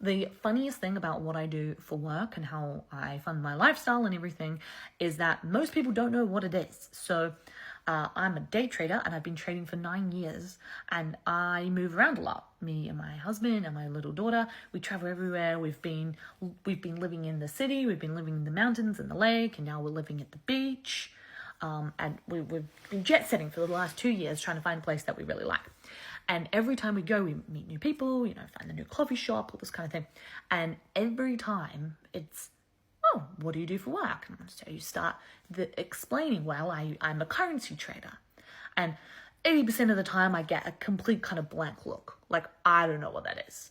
The funniest thing about what I do for work and how I fund my lifestyle and everything is that most people don't know what it is. So I'm a day trader and I've been trading for 9 years, and I move around a lot. Me and my husband and my little daughter, we travel everywhere. We've been living in the city, we've been living in the mountains and the lake, and now we're living at the beach. And we've been jet setting for the last 2 years trying to find a place that we really like. And every time we go, we meet new people, find the new coffee shop, all this kind of thing. And every time it's, oh, what do you do for work? And so you start explaining, well, I'm a currency trader. And 80% of the time I get a complete kind of blank look. Like, I don't know what that is.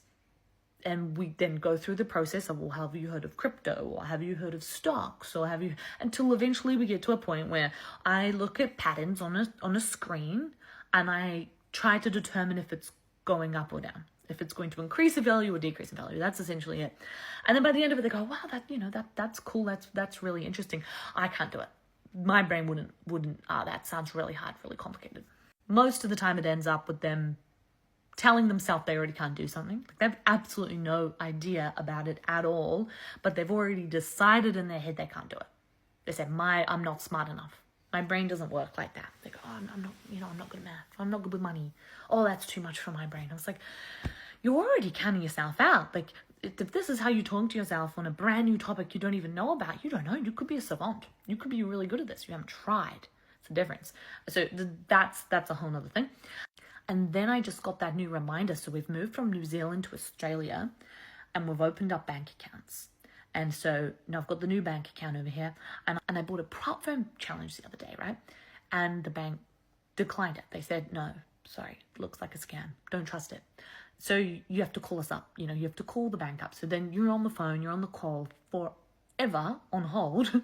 And we then go through the process of, well, have you heard of crypto? Or have you heard of stocks? Or until eventually we get to a point where I look at patterns on a screen and I try to determine if it's going up or down, if it's going to increase in value or decrease in value. That's essentially it. And then by the end of it, they go, wow, that's cool. That's really interesting. I can't do it. My brain wouldn't, that sounds really hard, really complicated. Most of the time it ends up with them telling themselves they already can't do something. Like, they have absolutely no idea about it at all, but they've already decided in their head they can't do it. They say, I'm not smart enough. My brain doesn't work like that. They go, oh, I'm not good at math. I'm not good with money. Oh, that's too much for my brain. I was like, you're already counting yourself out. Like, if this is how you talk to yourself on a brand new topic you don't even know about, you don't know. You could be a savant. You could be really good at this. You haven't tried. It's a difference. So that's a whole nother thing. And then I just got that new reminder. So we've moved from New Zealand to Australia and we've opened up bank accounts. And so now I've got the new bank account over here, and I bought a prop firm challenge the other day, right? And the bank declined it. They said, no, sorry, it looks like a scam. Don't trust it. So you have to call us up. You have to call the bank up. So then you're on the phone, you're on the call forever on hold,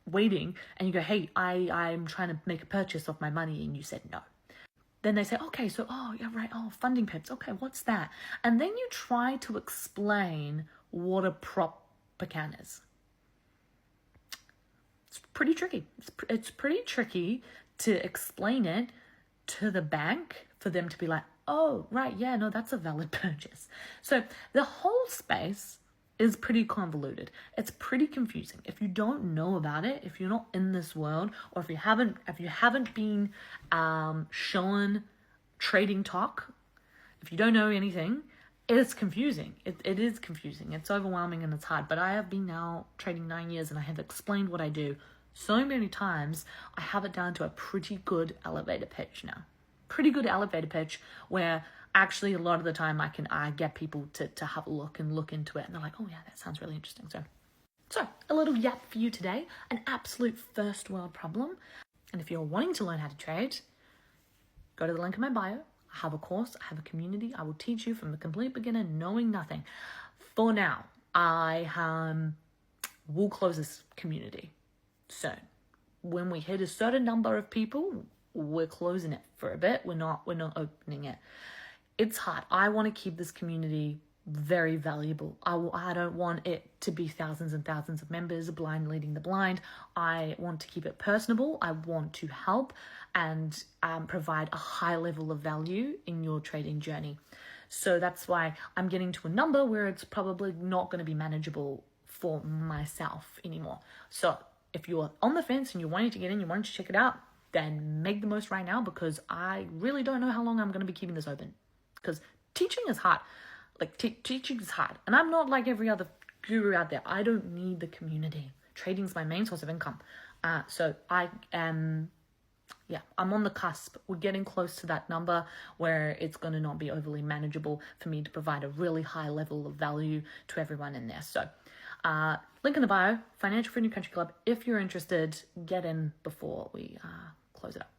waiting, and you go, hey, I'm trying to make a purchase of my money, and you said no. Then they say, okay, so, oh, yeah, right, oh, funding pips. Okay, what's that? And then you try to explain what a prop account is. It's pretty tricky. It's pretty tricky to explain it to the bank for them to be like, oh, right, yeah, no, that's a valid purchase. So the whole space is pretty convoluted. It's pretty confusing. If you don't know about it, if you're not in this world, or if you haven't been shown trading talk, if you don't know anything, it's confusing. It is confusing. It's overwhelming and it's hard. But I have been now trading 9 years and I have explained what I do so many times. I have it down to a pretty good elevator pitch now. Pretty good elevator pitch where actually a lot of the time I get people to have a look and look into it. And they're like, oh yeah, that sounds really interesting. So a little yap for you today. An absolute first world problem. And if you're wanting to learn how to trade, go to the link in my bio. I have a course, I have a community. I will teach you from the complete beginner, knowing nothing. For now, I will close this community soon. When we hit a certain number of people, we're closing it for a bit. We're not opening it. It's hard. I want to keep this community very valuable. I don't want it to be thousands and thousands of members, blind leading the blind. I want to keep it personable. I want to help and provide a high level of value in your trading journey. So that's why I'm getting to a number where it's probably not going to be manageable for myself anymore. So if you're on the fence and you're wanting to get in, you want to check it out, then make the most right now, because I really don't know how long I'm going to be keeping this open, because teaching is hard. Like, teaching is hard. And I'm not like every other guru out there. I don't need the community. Trading's my main source of income. So I am, I'm on the cusp. We're getting close to that number where it's going to not be overly manageable for me to provide a really high level of value to everyone in there. So link in the bio, Financial Freedom Country Club. If you're interested, get in before we close it up.